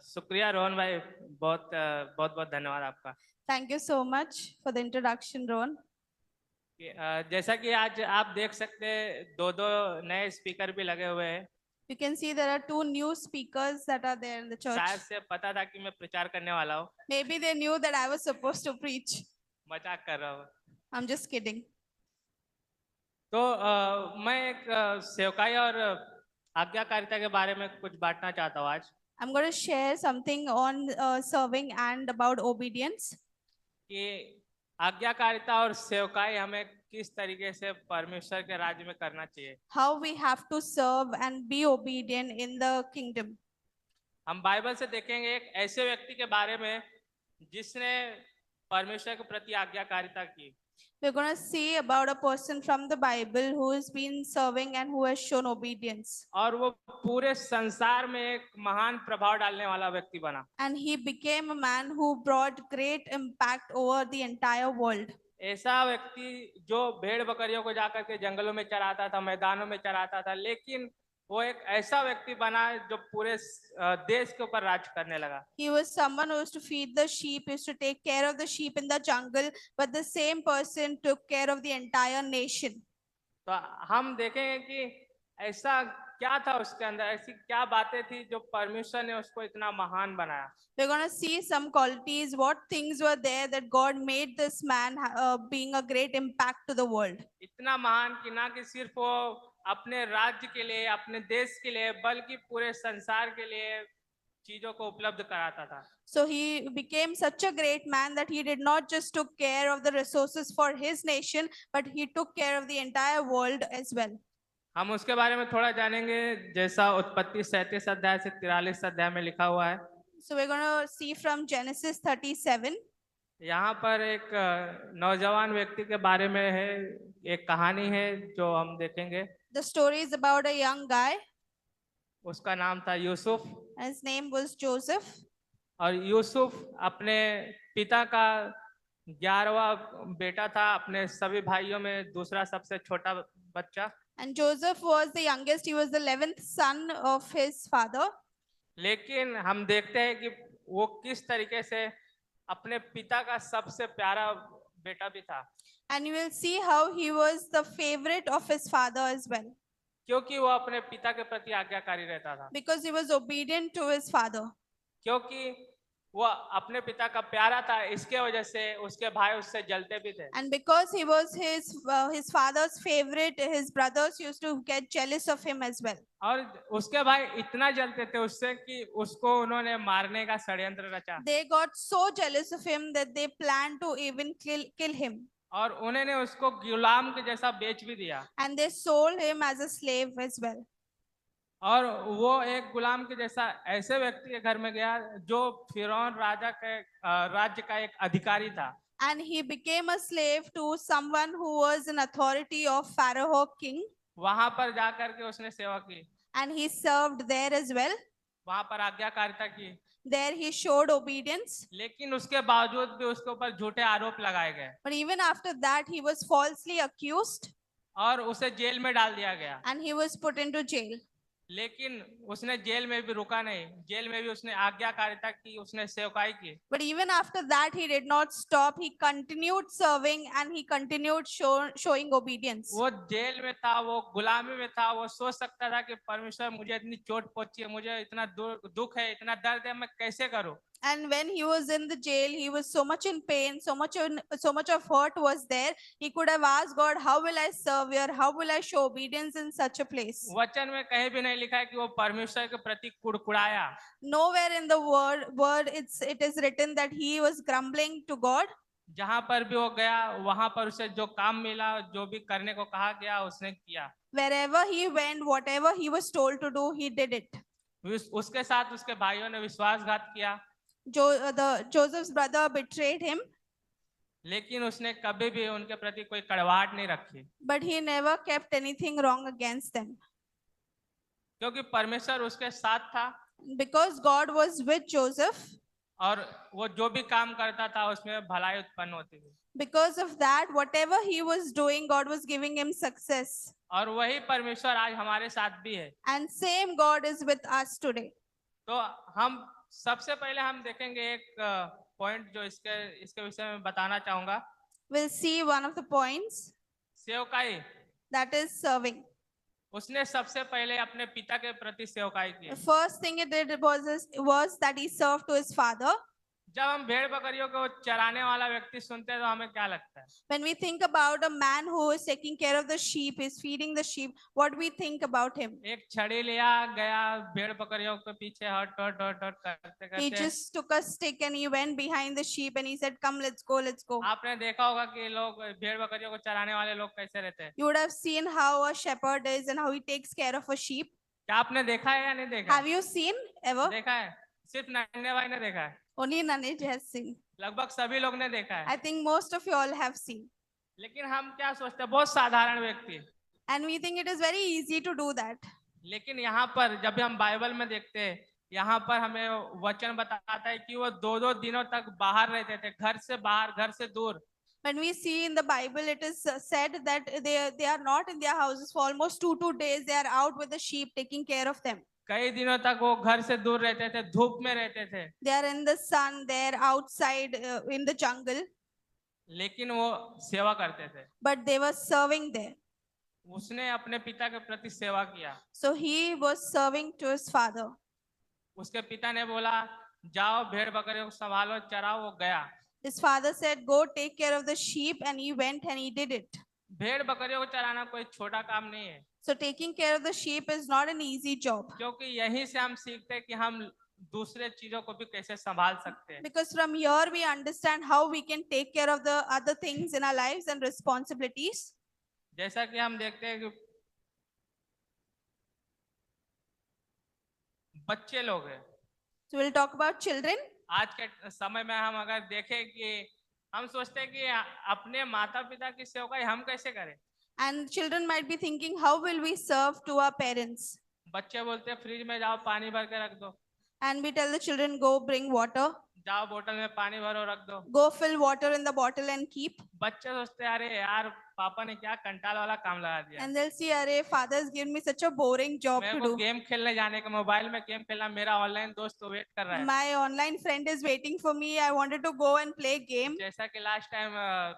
शुक्रिया रोहन भाई, बहुत बहुत बहुत धन्यवाद आपका। Thank you so much for the introduction, Ron. जैसा कि आज आप देख सकते हैं, दो दो नए स्पीकर भी लगे हुए हैं। You can see there are two new speakers that are there in the church. शायद से पता था कि मैं प्रचार करने वाला हूँ। Maybe they knew that I was supposed to preach. मजाक कर रहा हूँ। I'm just kidding. तो मैं एक सेवकाई और आज्ञाकारिता के बारे में कुछ बांटना चाहता हूँ आज। I'm going to share something on serving and about obedience. कि आज्ञाकारिता और सेवकाई हमें किस तरीके से परमेश्वर के राज्य में करना चाहिए। How we have to serve and be obedient in the kingdom. हम बाइबल से देखेंगे एक ऐसे व्यक्ति के बारे में जिसने परमेश्वर के प्रति आज्ञाकारिता की। We're going to see about a person from the Bible who has been serving and who has shown obedience. और वो पूरे संसार में एक महान प्रभाव डालने वाला व्यक्ति बना। And he became a man who brought great impact over the entire world. ऐसा व्यक्ति जो भेड़ बकरियों को जाकर के जंगलों में चराता था, मैदानों में चराता था, लेकिन वो एक ऐसा व्यक्ति बना जो पूरे देश के ऊपर राज करने लगा। He was someone who used to feed the sheep, used to take care of the sheep in the jungle, but the same person took care of the entire nation. तो हम देखेंगे कि ऐसा क्या था उसके अंदर, ऐसी क्या बातें थी जो परमेश्वर ने उसको इतना महान बनाया। We're going to see some qualities, what things were there that God made this man being a great impact to the world. इतना महान कि ना कि सिर्फ वो अपने राज्य के लिए, अपने देश के लिए, बल्कि पूरे संसार के लिए चीजों को उपलब्ध कराता था। So he became such a great man that he did not just took care of the resources for his nation, but he took care of the entire world as well. हम उसके बारे में थोड़ा जानेंगे, जैसा उत्पत्ति 37 अध्याय से 43 अध्याय में लिखा हुआ है। So we're going to see from Genesis 37. यहाँ पर एक नौजवान व्यक्ति के बारे में है, एक कहानी है जो हम देखेंगे। The story is about a young guy. उसका नाम था Yusuf. His name was Joseph. और यूसुफ अपने पिता का 11वां बेटा था, अपने सभी भाइयों में दूसरा सबसे छोटा बच्चा। And Joseph was the youngest. He was the 11th son of his father. लेकिन हम देखते हैं कि वो किस तरीके से अपने पिता का सबसे प्यारा बेटा भी था। And you will see how he was the favorite of his father as well. क्योंकि वो अपने पिता के प्रति आज्ञाकारी रहता था। Because he was obedient to his father. क्योंकि वो अपने पिता का प्यारा था, इसके वजह से उसके भाई उससे जलते भी थे। And because he was his father's favorite, his brothers used to get jealous of him as well. और उसके भाई इतना जलते थे उससे कि उसको उन्होंने मारने का षड्यंत्र रचा। They got so jealous of him that they planned to even kill him. और उन्होंने उसको गुलाम के जैसा बेच भी दिया। And they sold him as a slave as well. और वो एक गुलाम के जैसा ऐसे व्यक्ति के घर में गया जो फिरौन राजा के राज्य का एक अधिकारी था। And he became a slave to someone who was in authority of Pharaoh king. वहां पर जाकर के उसने सेवा की। And he served there as well. वहां पर आज्ञाकारिता की। There he showed obedience. लेकिन उसके बावजूद भी उसके ऊपर झूठे आरोप लगाए गए। But even after that, he was falsely accused. और उसे जेल में डाल दिया गया। And he was put into jail. लेकिन उसने जेल में भी रुका नहीं, जेल में भी उसने आज्ञाकारिता की, उसने सेवकाई की। But even after that, he did not stop. He continued serving and he continued showing obedience. वो जेल में था, वो गुलामी में था, वो सोच सकता था कि परमेश्वर मुझे इतनी चोट पहुंची है, मुझे इतना दुख है, इतना दर्द है, मैं कैसे करूं? And when he was in the jail, he was so much in pain, so much of hurt was there. He could have asked God, how will I serve here? How will I show obedience in such a place? वचन में कहीं भी नहीं लिखा है कि वो परमेश्वर के प्रति कुड़कुड़ाया। Nowhere in the word it is written that he was grumbling to God. जहां पर भी वो गया, वहां पर उसे जो काम मिला, जो भी करने को कहा गया, उसने किया। Wherever he went, whatever he was told to do, he did it. उसके साथ उसके भाइयों ने विश्वासघात किया। Joseph's brother betrayed him. लेकिन उसने कभी भी उनके प्रति कोई कड़वाहट नहीं रखी। But he never kept anything wrong against them. क्योंकि परमेश्वर उसके साथ था। Because God was with Joseph. और वो जो भी काम करता था उसमें भलाई उत्पन्न होती थी। Because of that, whatever he was doing, God was giving him success. और वही परमेश्वर आज हमारे साथ भी है। And same God is with us today. तो हम सबसे पहले हम देखेंगे एक पॉइंट जो इसके इसके विषय में बताना चाहूंगा, We'll see one of the points, सेवकाई। that is serving. उसने सबसे पहले अपने पिता के प्रति सेवकाई की। The first thing he did was that he served to his father. जब हम भेड़ बकरियों को चराने वाला व्यक्ति सुनते हैं तो हमें क्या लगता है? When we think about a man who is taking care of the sheep, is feeding the sheep, what do we think about him? एक छड़ी लिया, गया भेड़ बकरियों के पीछे हट हट हट हट करते He करते। just took a stick and he went behind the sheep and he said, "Come, let's go, let's go." आपने देखा होगा कि लोग भेड़ बकरियों को चराने वाले लोग कैसे रहते हैं। You would have seen how a shepherd is and how he takes care of a sheep. क्या आपने देखा है या नहीं देखा Have है? you seen ever? देखा है, सिर्फ नन्हे भाई ने देखा है, Only Nanej has seen. लगभग सभी लोग ने देखा है। I think most of you all have seen. लेकिन हम क्या सोचते हैं, बहुत साधारण व्यक्ति। And we think it is very easy to do that. लेकिन यहाँ पर जब भी हम बाइबल में देखते हैं, यहाँ पर हमें वचन बताता है कि वो 2-2 दिनों तक बाहर रहते थे, घर से बाहर, घर से दूर। When we see in the Bible, it is said that they are not in their houses for almost 2 days. They are out with the sheep, taking care of them. कई दिनों तक वो घर से दूर रहते थे, धूप में रहते थे, They are in the sun. They are outside in the jungle, लेकिन वो सेवा करते थे। but they were serving there. उसने अपने पिता के प्रति सेवा किया। So he was serving to his father. उसके पिता ने बोला, जाओ भेड़ बकरियों को संभालो, चराओ, वो गया। His father said, "Go take care of the sheep," and he went and he did it. भेड़ बकरियों को चराना कोई छोटा काम नहीं है, So taking care of the sheep is not an easy job, क्योंकि यहीं से हम सीखते हैं कि हम दूसरे चीजों को भी कैसे संभाल सकते हैं। because from here we understand how we can take care of the other things in our lives and responsibilities. जैसा कि हम देखते हैं कि बच्चे लोग हैं, So we'll talk about children. आज के समय में हम अगर देखें कि हम सोचते हैं कि अपने माता पिता की सेवा हम कैसे करें। And children might be thinking, how will we serve to our parents? बच्चे बोलते हैं फ्रिज में जाओ पानी भर के रख दो, And we tell the children, go bring water, जाओ बोतल में पानी भरो रख दो। go fill water in the bottle and keep. बच्चे सोचते हैं अरे यार पापा ने क्या कंटाल वाला काम लगा दिया, And they'll see, "Arey, father has given me such a boring job मेरे to को do. गेम खेलने जाने का, मोबाइल में गेम खेलना, मेरा ऑनलाइन दोस्त तो वेट कर रहा है। My online friend is waiting for me. I wanted to go and play game." जैसा कि लास्ट टाइम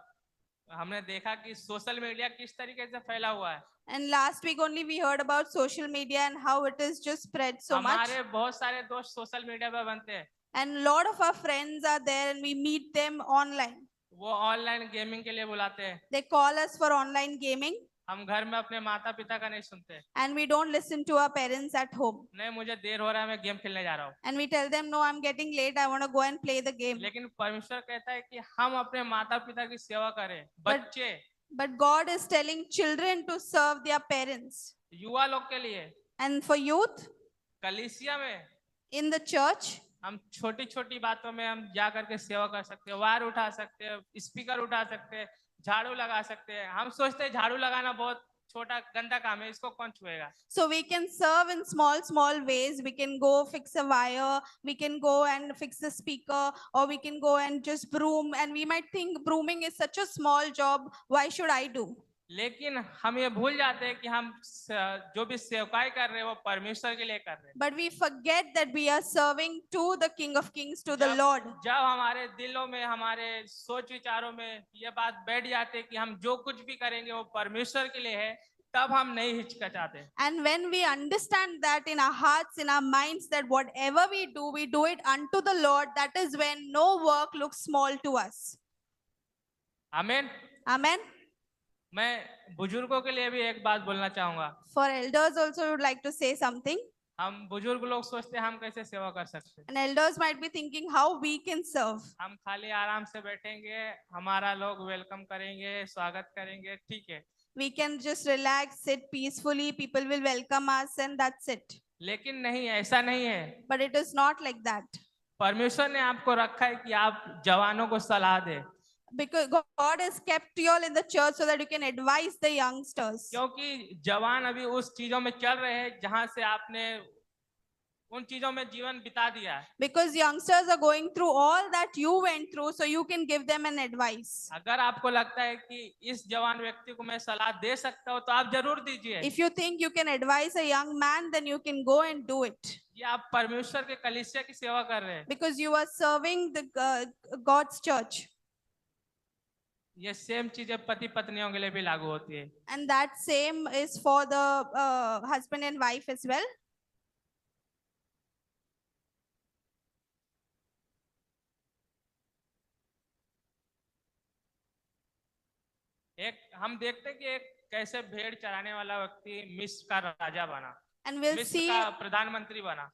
हमने देखा कि सोशल मीडिया किस तरीके से फैला हुआ है। And last week only we heard about social media and how it is just spread so much. हमारे बहुत सारे दोस्त सोशल मीडिया पे बनते हैं, And a lot of our friends are there and we meet them online. वो online gaming के लिए बुलाते हैं। They call us for online gaming हम घर में अपने माता पिता का नहीं सुनते, and we don't listen to our parents at home. नहीं मुझे देर हो रहा है, मैं गेम खेलने जा रहा हूँ। And we tell them, "No, I'm getting late. I want to go and play the game." लेकिन परमेश्वर कहता है कि हम अपने माता पिता की सेवा करें। बच्चे, But God is telling children to serve their parents. युवा लोग के लिए, And for youth कलीसिया में in the church, हम छोटी छोटी बातों में हम जा करके सेवा कर सकते हैं, वायर उठा सकते हैं, स्पीकर उठा सकते हैं, झाड़ू लगा सकते हैं। हम सोचते हैं झाड़ू लगाना बहुत छोटा गंदा काम है, इसको कौन छुएगा। so we can serve in small ways. We can go fix a wire, we can go and fix the speaker, or we can go and just broom. And we might think brooming is such a small job. Why should I do? लेकिन हम ये भूल जाते हैं कि हम जो भी सेवकाई कर रहे हैं वो परमेश्वर के लिए कर रहे हैं। But we forget that we are serving to the King of Kings, to the Lord. जब हमारे दिलों में, हमारे सोच विचारों में ये बात बैठ जाती है कि हम जो कुछ भी करेंगे वो परमेश्वर के लिए है, तब हम नहीं हिचकिचाते। And when we understand that in our hearts, in our minds, that whatever we do it unto the Lord, that is when no work looks small to us. आमीन। Amen. मैं बुजुर्गों के लिए भी एक बात बोलना चाहूंगा। For elders also would like to say something. हम बुजुर्ग लोग सोचते हैं हम कैसे सेवा कर सकते हैं। And elders might be thinking how we can serve. हम खाली आराम से बैठेंगे, हमारा लोग वेलकम करेंगे, स्वागत करेंगे, ठीक है। We can just relax, sit peacefully, people will welcome us and that's it. लेकिन नहीं, ऐसा नहीं है। But it is not like that. परमेश्वर ने आपको रखा है कि आप जवानों को सलाह दे, Because God has kept you all in the church so that you can advise the youngsters. क्योंकि जवान अभी उस चीजों में चल रहे हैं जहां से आपने उन चीजों में जीवन बिता दिया है। Because youngsters are going through all that you went through, so you can give them an advice. अगर आपको लगता है कि इस जवान व्यक्ति को मैं सलाह दे सकता हूँ तो आप जरूर दीजिए। If you think you can advise a young man, then you can go and do it. ये आप परमेश्वर के कलीसिया की सेवा कर रहे हैं। because you are serving the God's church. ये सेम चीजें पति पत्नियों के लिए भी लागू होती है। And that same is for the husband and wife as well. एक हम देखते हैं कि एक कैसे भेड़ चराने वाला व्यक्ति मिस्र का राजा बना, And we'll मिस्र see, का प्रधानमंत्री बना।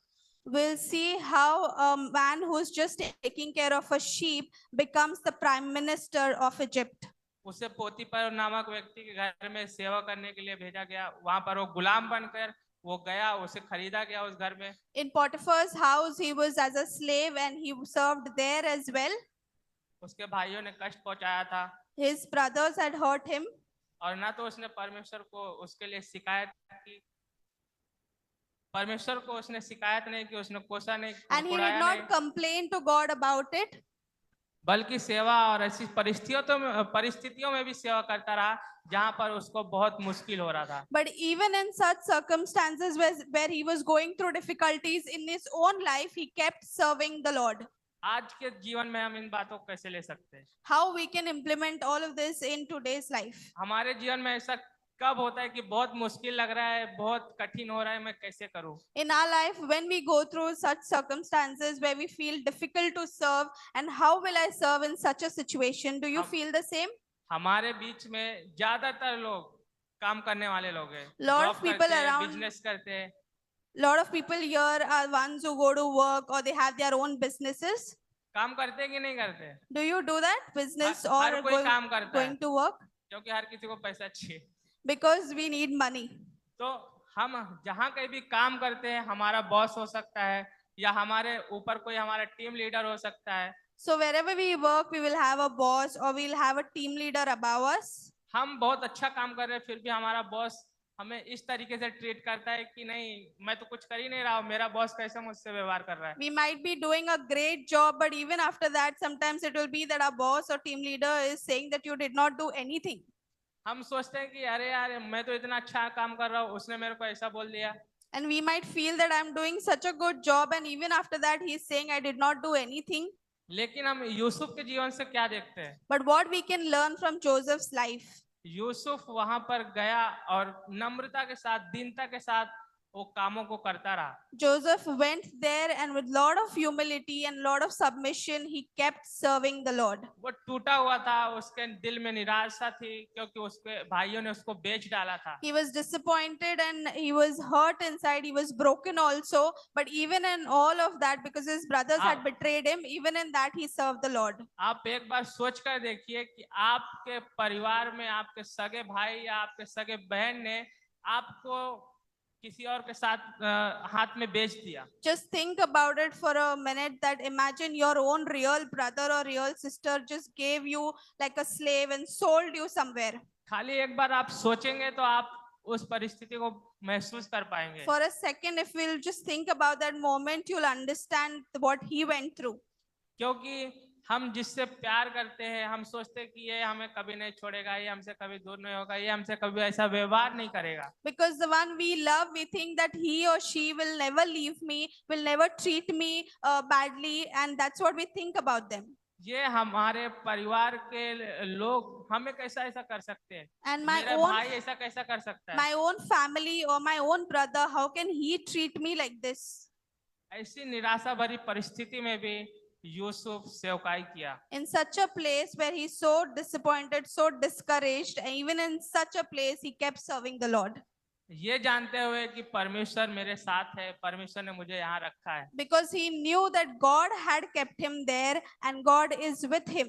we'll see how a man who's just taking care of a sheep becomes the prime minister of Egypt. उसे पोतीपर नामक व्यक्ति के घर में सेवा करने के लिए भेजा गया। वहां पर वो गुलाम बनकर वो गया, उसे खरीदा गया उस घर में। In Potiphar's house, he was as a slave and he served there as well. उसके भाइयों ने कष्ट पहुंचाया था His brothers had hurt him, और ना तो उसने परमेश्वर को उसके लिए शिकायत की, परमेश्वर को उसने शिकायत नहीं की, उसने कोसा नहीं, and he did कुड़ाया not नहीं, complain to God about it. बल्कि सेवा और ऐसी परिस्थितियों में भी सेवा करता रहा जहां पर उसको बहुत मुश्किल हो रहा था। But even in such circumstances where he was going through difficulties in his own life, he kept serving the Lord. आज के जीवन में हम इन बातों को कैसे ले सकते हैं? How we can implement all of this in today's life? हमारे जीवन में ऐसा कब होता है कि बहुत मुश्किल लग रहा है, बहुत कठिन हो रहा है, मैं कैसे करूं? In our life, when we go through such circumstances where we feel difficult to serve, and how will I serve in such a situation? Do you feel the same? हमारे बीच में ज्यादातर लोग काम करने वाले लोग हैं, Lot of जॉब people करते हैं, around- बिजनेस करते हैं। Lot of people here are ones who go to work or they have their own businesses. काम करते हैं कि नहीं करते? Do you do that business her or कोई काम करता है going to work? क्योंकि हर किसी को पैसा चाहिए। Because we need money. तो हम जहाँ कहीं भी काम करते हैं, हमारा बॉस हो सकता है या हमारे ऊपर कोई हमारा टीम लीडर हो सकता है। So wherever we work, we will have a boss or we'll have a team leader above us. हम बहुत अच्छा काम कर रहे हैं, फिर भी हमारा बॉस हमें इस तरीके से ट्रीट करता है कि नहीं, मैं तो कुछ कर ही नहीं रहा हूँ, मेरा बॉस कैसे मुझसे व्यवहार कर रहा है। We might be doing a great job, but even after that, sometimes it will be that our boss or team leader is saying that you did not do anything. हम सोचते हैं कि अरे यार, मैं तो इतना अच्छा काम कर रहा हूँ, उसने मेरे को ऐसा बोल दिया। And we might feel that I'm doing such a good job, and even after that, he's saying I did not do anything. लेकिन हम यूसुफ के जीवन से क्या देखते हैं? But what we can learn from Joseph's life? Yusuf वहां पर गया और नम्रता के साथ, दीनता के साथ वो कामों को करता रहा। Joseph went there and with lot of humility and lot of submission, he kept serving the Lord. वो टूटा हुआ था, उसके दिल में निराशा थी क्योंकि उसके भाइयों ने उसको बेच डाला था। He was disappointed and he was hurt inside. He was broken also. But even in all of that, because his brothers had betrayed him, even in that he served the Lord. आप एक बार सोच कर देखिए कि आपके परिवार में आपके सगे भाई या आपके सगे बहन ने आपको किसी और के साथ हाथ में बेच दिया। Just think about it for a minute, that imagine your own real brother or real sister just gave you like a slave and sold you somewhere. खाली एक बार आप सोचेंगे तो आप उस परिस्थिति को महसूस कर पाएंगे। For a second, if we'll just think about that moment, you'll understand what he went through. क्योंकि हम जिससे प्यार करते हैं, हम सोचते हैं कि ये हमें कभी नहीं छोड़ेगा, ये हमसे कभी दूर नहीं होगा, ये हमसे कभी ऐसा व्यवहार नहीं करेगा। Because the one we love, we think that he or she will never leave me, will never treat me badly, and that's what we think about them. ये हमारे परिवार के लोग हमें कैसा ऐसा कर सकते हैं? And my मेरा own भाई ऐसा कैसा कर सकता है? my own family or my own brother, how can he treat me like this? ऐसी निराशा भरी परिस्थिति में भी यूसुफ सेवकाई किया। In such a place where he's so disappointed, so discouraged, and even in such a place, he kept serving the Lord. ये जानते हुए कि परमेश्वर मेरे साथ है, परमेश्वर ने मुझे यहाँ रखा है। Because he knew that God had kept him there and God is with him.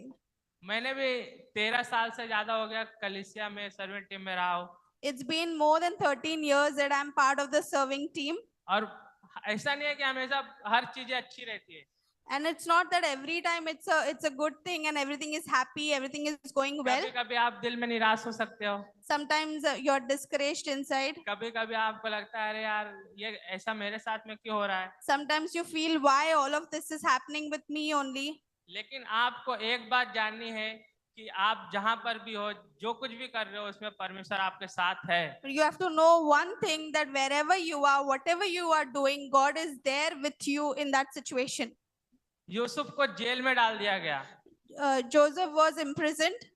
मैंने भी 13 साल से ज्यादा हो गया कलीसिया में सर्वेंट टीम में रहा हूँ। It's been more than 13 years that I'm part of the serving team. और ऐसा नहीं है कि हमेशा हर चीजें अच्छी रहती है। And it's not that every time it's a good thing and everything is happy, everything is going well. कभी-कभी आप दिल में निराश हो सकते हो। Sometimes you're discouraged inside. कभी-कभी आपको लगता है अरे यार, ये ऐसा मेरे साथ में क्यों हो रहा है? Sometimes you feel why all of this is happening with me only. लेकिन आपको एक बात जाननी है कि आप जहां पर भी हो, जो कुछ भी कर रहे हो, उसमें परमेश्वर आपके साथ है। You have to know one thing, that wherever you are, whatever you are doing, God is there with you in that situation. Yusuf को जेल में डाल दिया गया। Joseph was imprisoned.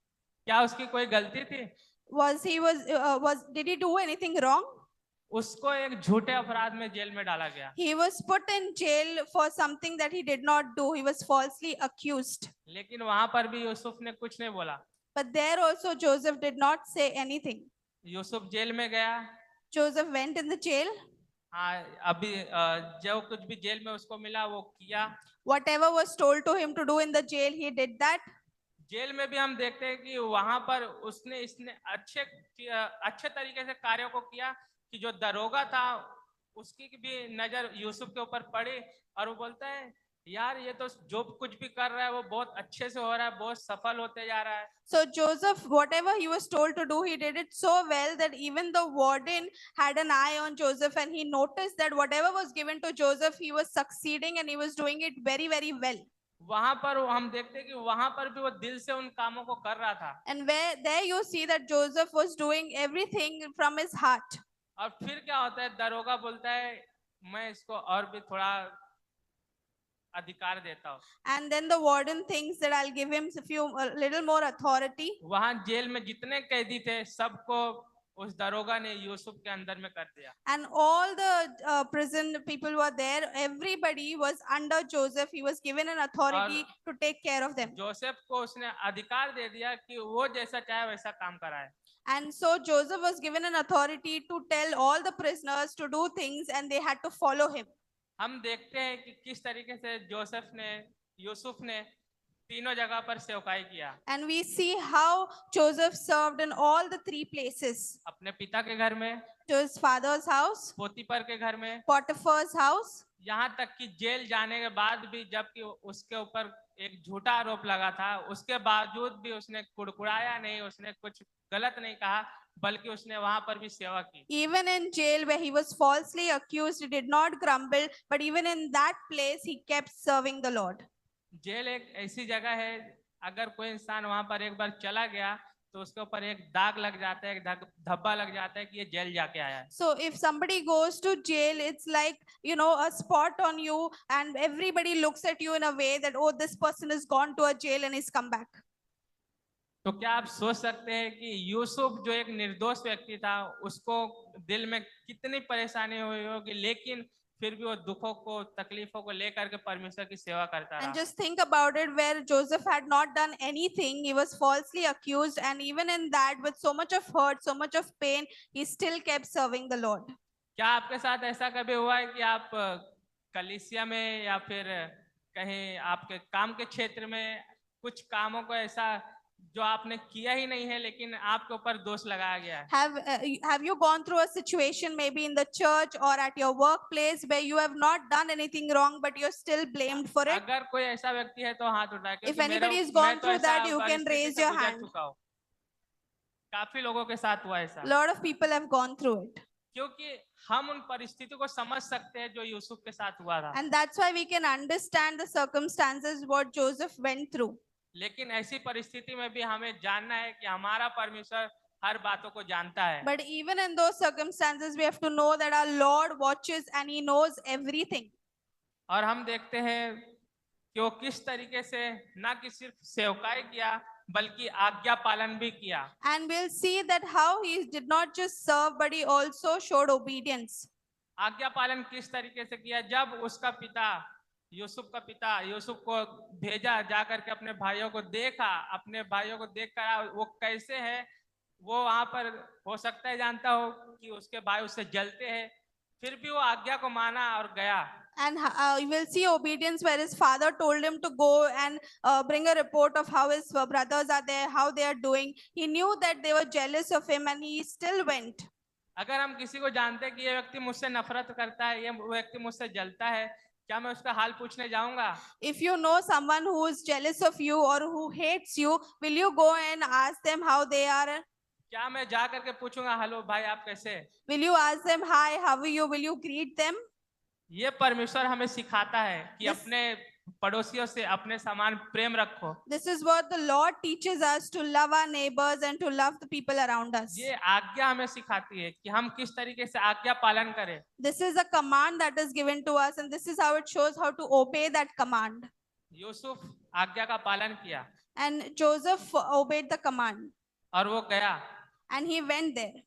क्या उसकी कोई गलती थी? Did he do anything wrong? उसको एक झूठे अपराध में जेल में डाला गया। He was put in jail for something that he did not do. He was falsely accused. लेकिन वहां पर भी यूसुफ ने कुछ नहीं बोला। But there also Joseph did not say anything. Yusuf jail में गया। Joseph went in the jail. हाँ, अभी जो कुछ भी जेल में उसको मिला वो किया। Whatever was told to him to do in the jail, he did that. Jail में भी हम देखते हैं कि वहां पर उसने इसने अच्छे तरीके से कार्यों को किया कि जो दरोगा था उसकी भी नजर यूसुफ के ऊपर पड़ी और वो बोलता है, यार ये तो जो कुछ भी कर रहा है वो बहुत अच्छे से हो रहा है, बहुत सफल होते जा रहा है। So Joseph, whatever he was told to do, he did it so well that even the warden had an eye on Joseph, and he noticed that whatever was given to Joseph, he was succeeding and he was doing it very, very well. वहां पर हम देखते हैं कि वहां पर भी वो दिल से उन कामों को कर रहा था। And there you see that Joseph was doing everything from his heart. और फिर क्या होता है, दरोगा बोलता है मैं इसको और भी थोड़ा अधिकार देता हूँ। And then the warden thinks that I'll give him a little more authority. वहां जेल में जितने कैदी थे सबको उस दरोगा ने यूसुफ के अंदर में कर दिया। And all the prison people were there. Everybody was under Joseph. He was given an authority to take care of them. Joseph को उसने अधिकार दे दिया कि वो जैसा चाहे वैसा काम कराए। And so Joseph was given an authority to tell all the prisoners to do things, and they had to follow him. हम देखते हैं कि किस तरीके से यूसुफ ने तीनों जगह पर सेवकाई किया। And we see how Joseph served in all the three places. अपने पिता के घर में, To his father's house, पोतीपर के घर में, Potiphar's house, यहाँ तक कि जेल जाने के बाद भी जबकि उसके ऊपर एक झूठा आरोप लगा था, उसके बावजूद भी उसने कुड़कुड़ाया नहीं, उसने कुछ गलत नहीं कहा, बल्कि उसने वहां पर भी सेवा की। even in jail where he was falsely accused, he did not grumble, but even in that place he kept serving the Lord. Jail एक ऐसी जगह है, अगर कोई इंसान वहां पर एक बार चला गया तो उसके ऊपर एक दाग लग जाता है, एक धब्बा लग जाता है कि ये जेल जाके आया है। So if somebody goes to jail, it's like, a spot on you, and everybody looks at you in a way that, oh, this person has gone to a jail and he's come back. तो क्या आप सोच सकते हैं कि यूसुफ जो एक निर्दोष व्यक्ति था, उसको दिल में कितनी परेशानी हुई होगी, लेकिन फिर भी वो दुखों को, तकलीफों को लेकर के परमेश्वर की सेवा करता And रहा। just think about it, where Joseph had not done anything, he was falsely accused, and even in that, with so much of hurt, so much of pain, he still kept serving the Lord. क्या आपके साथ ऐसा कभी हुआ है कि आप कलीसिया में या फिर कहीं आपके काम के क्षेत्र में कुछ कामों को ऐसा जो आपने किया ही नहीं है लेकिन आपके ऊपर दोष लगाया गया है? Have you gone through a situation maybe in the church or at your workplace where you have not done anything wrong, but you're still blamed for it? अगर कोई ऐसा व्यक्ति है तो हाथ उठाए, If anybody has gone through that, you can raise your hand. काफी लोगों के साथ हुआ ऐसा। A lot of people have gone through it. क्योंकि हम उन परिस्थितियों को समझ सकते हैं जो यूसुफ के साथ हुआ था। And that's why we can understand the circumstances what Joseph went through. लेकिन ऐसी परिस्थिति में भी हमें जानना है कि हमारा परमेश्वर हर बातों को जानता है। But even in those circumstances, we have to know that our Lord watches and He knows everything. और हम देखते हैं कि वो किस तरीके से ना कि सिर्फ सेवकाई किया बल्कि आज्ञा पालन भी किया। And we'll see that how he did not just serve, but he also showed obedience. आज्ञा पालन किस तरीके से किया? जब उसका पिता यूसुफ को भेजा, जा करके अपने भाइयों को देखा, अपने भाइयों को देखकर वो कैसे है, वो वहां पर हो सकता है जानता हो कि उसके भाई उससे जलते हैं, फिर भी वो आज्ञा को माना और गया। And you will see obedience where his father told him to go and bring a report of how his brothers are there, how they are doing. He knew that they were jealous of him and he still went. अगर हम किसी को जानते हैं कि ये व्यक्ति मुझसे नफरत करता है, ये व्यक्ति मुझसे जलता है, क्या मैं उसका हाल पूछने जाऊंगा? If you know someone who is jealous of you or who hates you, will you go and ask them how they are? क्या मैं जा करके पूछूंगा, हेलो भाई आप कैसे? Will you ask them, hi, how are you? Will you greet them? ये परमेश्वर हमें सिखाता है कि अपने पड़ोसियों से अपने समान प्रेम रखो। This is what the Lord teaches us, to love our neighbors and to love the people around us. ये आज्ञा हमें सिखाती है कि हम किस तरीके से आज्ञा पालन करें। This is a command that is given to us, and this is how it shows how to obey that command. Yusuf आज्ञा का पालन किया And Joseph obeyed the command, और वो गया, and he went there.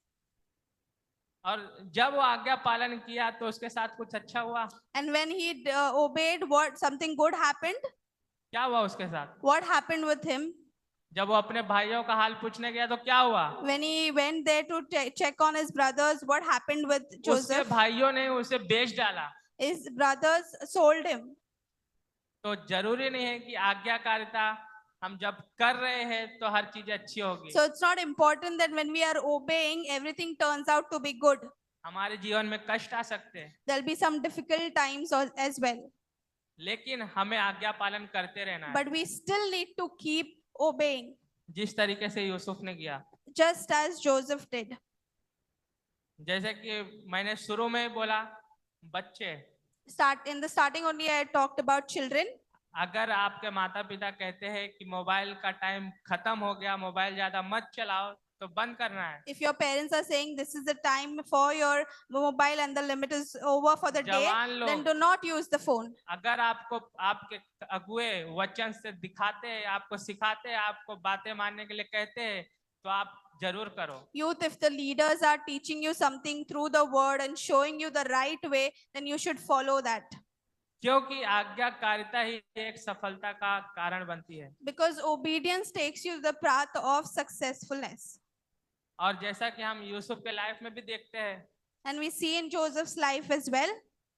और जब वो आज्ञा पालन किया तो उसके साथ कुछ अच्छा हुआ। And when he obeyed, what something good happened? क्या हुआ उसके साथ? What happened with him? जब वो अपने भाइयों का हाल पूछने गया तो क्या हुआ? When he went there to check on his brothers, what happened with उसके Joseph? भाइयों ने उसे बेच डाला। His brothers sold him. तो जरूरी नहीं है कि आज्ञाकारिता हम जब कर रहे हैं तो हर चीज अच्छी होगी। So it's not important that when we are obeying, everything turns out to be good. हमारे जीवन में कष्ट आ सकते हैं, There'll be some difficult times as well, लेकिन हमें आज्ञा पालन करते रहना है, but we still need to keep obeying, जिस तरीके से यूसुफ ने किया। just as Joseph did. जैसे कि मैंने शुरू में बोला, बच्चे, In the starting only, I talked about children. अगर आपके माता पिता कहते हैं कि मोबाइल का टाइम खत्म हो गया, मोबाइल ज्यादा मत चलाओ, तो बंद करना है। If your parents are saying this is the time for your mobile and the limit is over for the day, जवान लोग, then do not use the phone. अगर आपको आपके अगुए वचन से दिखाते हैं, आपको सिखाते हैं, आपको बातें मानने के लिए कहते हैं, तो आप जरूर करो। Youth, if the leaders are teaching you something through the word and showing you the right way, then you should follow that. क्योंकि आज्ञाकारिता ही एक सफलता का कारण बनती है। Because obedience takes you to the path of successfulness. और जैसा कि हम यूसुफ के लाइफ में भी देखते हैं, And we see in Joseph's life as well,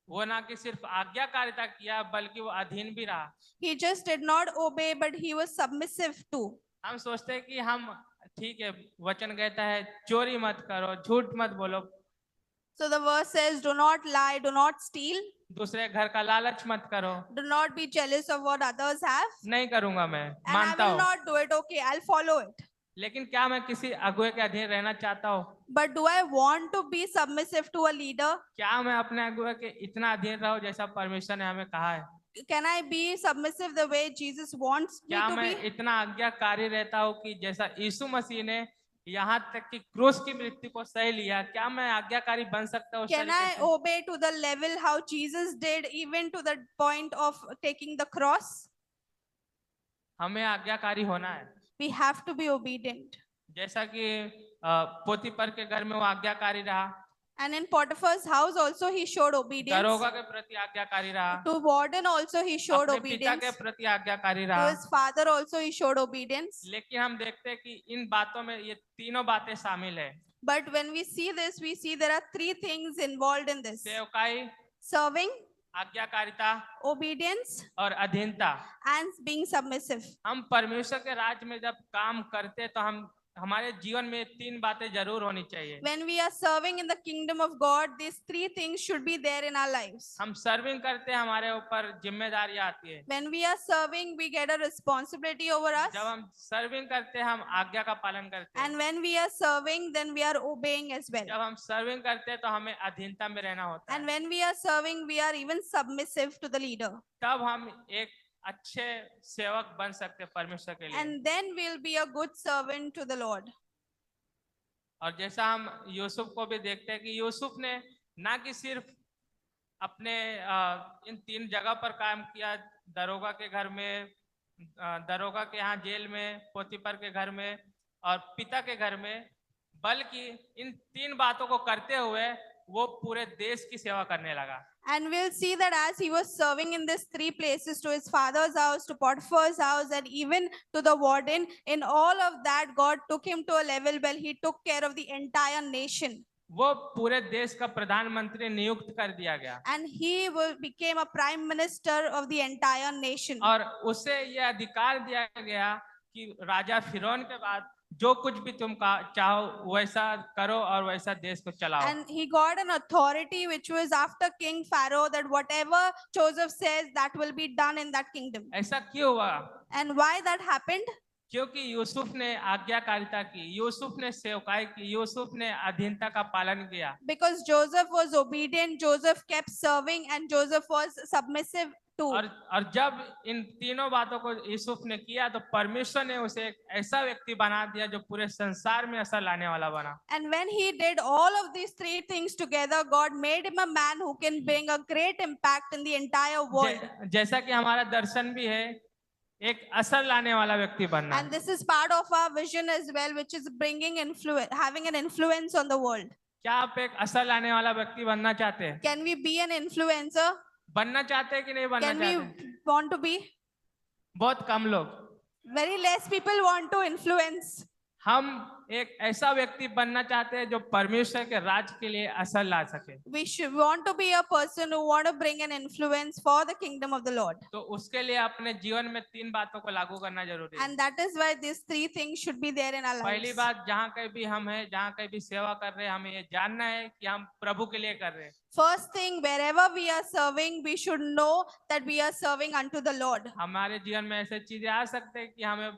वो ना कि सिर्फ आज्ञाकारिता किया बल्कि वो अधीन भी रहा। he just did not obey, but he was submissive too. हम सोचते हैं कि हम ठीक है, वचन कहता है चोरी मत करो, झूठ मत बोलो, So the verse says, do not lie, do not steal, दूसरे घर का लालच मत करो। do not be jealous of what others have. नहीं करूंगा, मैं And I मानता will हूँ, not do it. Okay, I'll follow it. लेकिन क्या मैं किसी अगुए के अधीन रहना चाहता हूँ? But do I want to be submissive to a leader? क्या मैं अपने अगुए के इतना अधीन रहूं जैसा परमेश्वर ने हमें कहा है? Can I be submissive the way Jesus wants me क्या to मैं be? इतना आज्ञाकारी रहता हूँ कि जैसा यीशु मसीह ने यहाँ तक कि क्रूस की मृत्यु को सह लिया, क्या मैं आज्ञाकारी बन सकता हूँ उस Can तरीके I से? obey to the level how Jesus did, even to the point of taking the cross? हमें आज्ञाकारी होना है, We have to be obedient. जैसा कि पोतीपर के घर में वो आज्ञाकारी रहा, And in Potiphar's house also he showed obedience. दरोगा के प्रति आज्ञाकारी रहा, To warden also he showed अपने पिता obedience. के प्रति आज्ञाकारी To रहा। his father also he showed obedience. लेकिन हम देखते हैं कि इन बातों में ये तीनों बातें शामिल है, But when we see this, we see there are three things involved in this: सेवकाई, serving, आज्ञाकारिता obedience, और अधीनता। and being submissive. हम परमेश्वर के राज्य में जब काम करते तो हम हमारे जीवन में तीन बातें जरूर होनी चाहिए। When we are serving in the kingdom of God, these three things should be there in our lives. हम सर्विंग करते हैं, हमारे ऊपर जिम्मेदारियां आती है। When we are serving, we get a responsibility over us. जब हम सर्विंग करते हैं, हम आज्ञा का पालन करते हैं। And when we are serving, then we are obeying as well. जब हम सर्विंग करते हैं तो हमें अधीनता में रहना होता And है। when we are serving, we are even submissive to the leader. तब हम एक अच्छे सेवक बन सकते हैं परमेश्वर के लिए। And then we'll be a good servant to the Lord. और जैसा हम यूसुफ को भी देखते हैं कि यूसुफ ने ना कि सिर्फ अपने इन तीन जगह पर काम किया, दरोगा के घर में, दरोगा के यहाँ जेल में, पोतीपर के घर में और पिता के घर में, बल्कि इन तीन बातों को करते हुए वो पूरे देश की सेवा करने लगा। And we'll see that as he was serving in these three places, to his father's house, to Potiphar's house, and even to the warden, in all of that, God took him to a level where he took care of the entire nation. वो पूरे देश का प्रधानमंत्री नियुक्त कर दिया गया And he became a prime minister of the entire nation. और उसे यह अधिकार दिया गया कि राजा फिरौन के बाद जो कुछ भी तुम चाहो वैसा करो और वैसा देश को चलाओ। And he got an authority which was after King Pharaoh, that whatever Joseph says, that will be done in that kingdom. ऐसा क्यों हुआ? And why that happened? क्योंकि यूसुफ ने आज्ञाकारिता की, यूसुफ ने सेवकाई की, यूसुफ ने अधीनता का पालन किया। Because Joseph was obedient, Joseph kept serving, and Joseph was submissive too. और जब इन तीनों बातों को यूसुफ ने किया तो परमेश्वर ने उसे एक ऐसा व्यक्ति बना दिया जो पूरे संसार में असर लाने वाला बना। And when he did all of these three things together, God made him a man who can bring a great impact in the entire world. जैसा कि हमारा दर्शन भी है, एक असर लाने वाला व्यक्ति बनना। And this is part of our vision as well, which is bringing influence, having an influence on the world. क्या आप एक असर लाने वाला व्यक्ति बनना चाहते हैं? Can we be an influencer? बनना चाहते हैं कि नहीं बनना Can चाहते? we want to be? बहुत कम लोग। Very less people want to influence. हम एक ऐसा व्यक्ति बनना चाहते हैं जो परमेश्वर के राज के लिए असर ला सके। We should want to be a person who want to bring an influence for the kingdom of the Lord. तो उसके लिए अपने जीवन में तीन बातों को लागू करना जरूरी है। And that is why these three things should be there in our पहली lives. बात, जहाँ कहीं भी हम हैं, जहाँ कहीं भी सेवा कर रहे हैं, हमें ये जानना है कि हम प्रभु के लिए कर रहे हैं। First thing, wherever we are serving, we should know that we are serving unto the Lord. हमारे जीवन में ऐसे चीजें आ सकते हैं कि हमें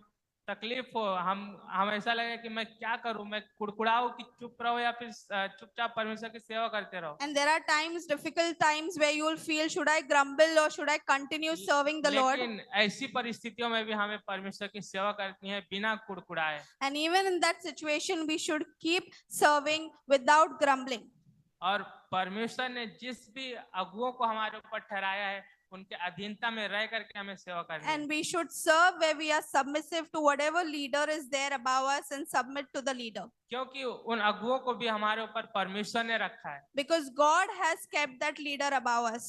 तकलीफ हो, हम ऐसा लगे कि मैं क्या करूं, मैं कुड़कुड़ाऊं कि चुप रहो या फिर चुपचाप परमेश्वर की सेवा करते रहो। And there are times, difficult times, where you will feel, should I grumble or should I continue serving the Lord? लेकिन ऐसी परिस्थितियों में भी हमें परमेश्वर की सेवा करनी है बिना कुड़कुड़ाए। And even in that situation, we should keep serving without grumbling. और परमेश्वर ने जिस भी अगुओं को हमारे ऊपर ठहराया है, उनके अधीनता में रह करके हमें सेवा करनी है। And we should serve where we are submissive to whatever leader is there above us and submit to the leader. क्योंकि उन अगुओं को भी हमारे ऊपर परमेश्वर ने रखा है। Because God has kept that leader above us.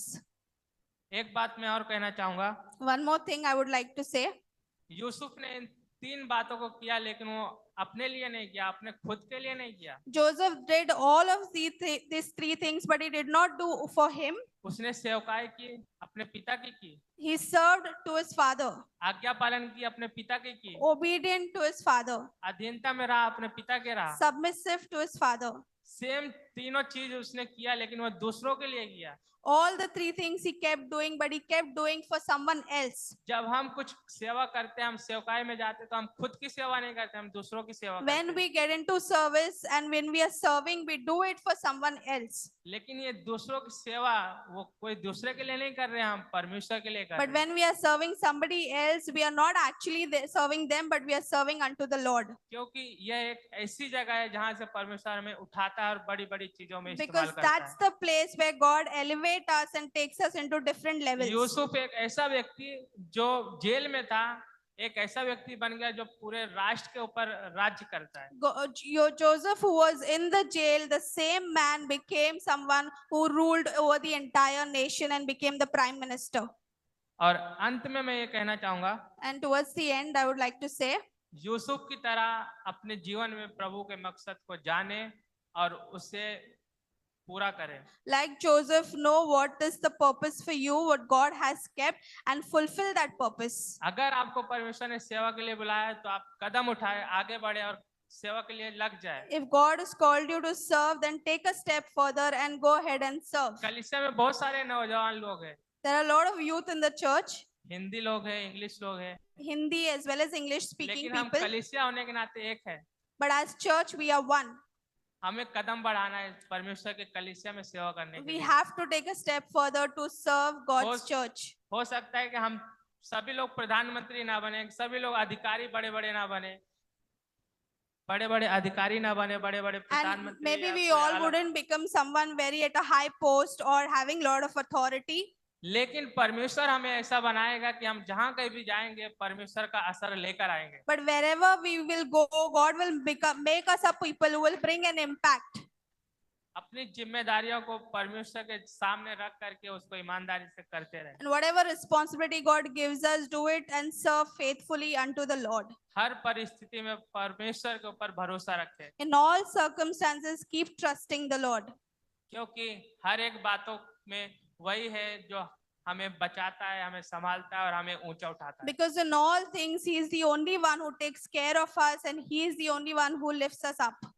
एक बात मैं और कहना चाहूंगा, One more thing I would like to say. Yusuf ने इन तीन बातों को किया, लेकिन वो अपने लिए नहीं किया, अपने खुद के लिए नहीं किया। Joseph did all of these three things, but he did not do for him. उसने सेवकाई की, अपने पिता की, He served to his father, आज्ञा पालन की, अपने पिता की, obedient to his father, अधीनता में रहा, अपने पिता के रहा। submissive to his father. Same तीनों चीज उसने किया, लेकिन वो दूसरों के लिए किया। All the three things he kept doing, but he kept doing for someone else. जब हम कुछ सेवा करते हैं, हम सेवकाई में जाते हैं, तो हम खुद की सेवा नहीं करते, हम दूसरों की सेवा करते When हैं। we get into service and when we are serving, we do it for someone else. लेकिन ये दूसरों की सेवा वो कोई दूसरे के लिए नहीं कर रहे हैं, हम परमेश्वर के लिए कर But रहे हैं। when we are serving somebody else, we are not actually serving them, but we are serving unto the Lord. क्योंकि यह एक ऐसी जगह है जहाँ से परमेश्वर हमें उठाता है और बड़ी-बड़ी चीजों में इस्तेमाल Because करता that's है। the place where God elevates us and takes us into different levels. Yusuf एक ऐसा व्यक्ति जो जेल में था, एक ऐसा व्यक्ति बन गया जो पूरे राष्ट्र के ऊपर राज्य करता है। Joseph, who was in the jail, the same man became someone who ruled over the entire nation and became the prime minister. और अंत में मैं ये कहना चाहूंगा, And towards the end, I would like to say, Yusuf की तरह अपने जीवन में प्रभु के मकसद को जाने और उसे पूरा करें। like Joseph, know what is the purpose for you, what God has kept, and fulfill that purpose. अगर आपको परमेश्वर ने सेवा के लिए बुलाया है, तो आप कदम उठाए, आगे बढ़े और सेवा के लिए लग जाए। If God has called you to serve, then take a step further and go ahead and serve. कलीसिया में बहुत सारे नौजवान लोग हैं, There are a lot of youth in the church, Hindi लोग हैं, इंग्लिश लोग हैं, Hindi as well as English speaking लेकिन हम people. कलीसिया होने के नाते एक है। But as church, we are one. हमें कदम बढ़ाना है परमेश्वर के कलीसिया में सेवा करने के We लिए। have to take a step further to serve God's Most- church. हो सकता है कि हम सभी लोग प्रधानमंत्री ना बने, सभी लोग अधिकारी बड़े-बड़े ना बने, बड़े-बड़े अधिकारी ना बने, बड़े-बड़े And प्रधानमंत्री maybe या we कोई all अलग- wouldn't become someone very at a high post or having lot of authority. लेकिन परमेश्वर हमें ऐसा बनाएगा कि हम जहाँ कहीं भी जाएंगे परमेश्वर का असर लेकर आएंगे। But wherever we will go, God will make us a people who will bring an impact. अपनी जिम्मेदारियों को परमेश्वर के सामने रख करके उसको ईमानदारी से करते रहे। And whatever responsibility God gives us, do it and serve faithfully unto the Lord. हर परिस्थिति में परमेश्वर के ऊपर भरोसा रखें, In all circumstances, keep trusting the Lord. क्योंकि हर एक बातों में वही है जो हमें बचाता है, हमें संभालता है और हमें ऊंचा उठाता है। Because in all things, He is the only one who takes care of us and He is the only one who lifts us up.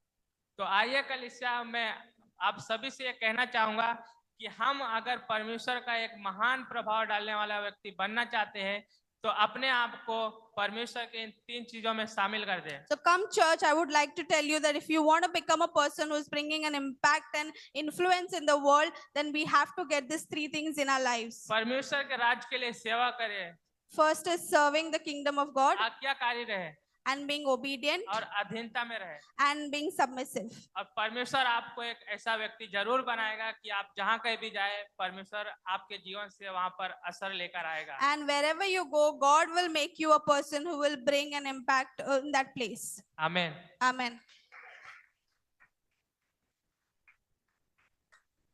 तो आइए कलीसिया में आप सभी से ये कहना चाहूंगा कि हम अगर परमेश्वर का एक महान प्रभाव डालने वाला व्यक्ति बनना चाहते हैं, तो अपने आप को परमेश्वर के इन 3 चीजों में शामिल कर दे। So come church, I would like to tell you that if you want to become a person who is bringing an impact and influence in the world, then we have to get these 3 things in our lives. परमेश्वर के राज्य के लिए सेवा करें, First is serving the kingdom of God आज्ञाकारी रहे and being obedient और अधीनता में रहे। and being submissive. और परमेश्वर आपको एक ऐसा व्यक्ति जरूर बनाएगा कि आप जहां कहीं भी जाए, परमेश्वर आपके जीवन से वहां पर असर लेकर आएगा। And wherever you go, God will make you a person who will bring an impact in that place. आमीन। Amen.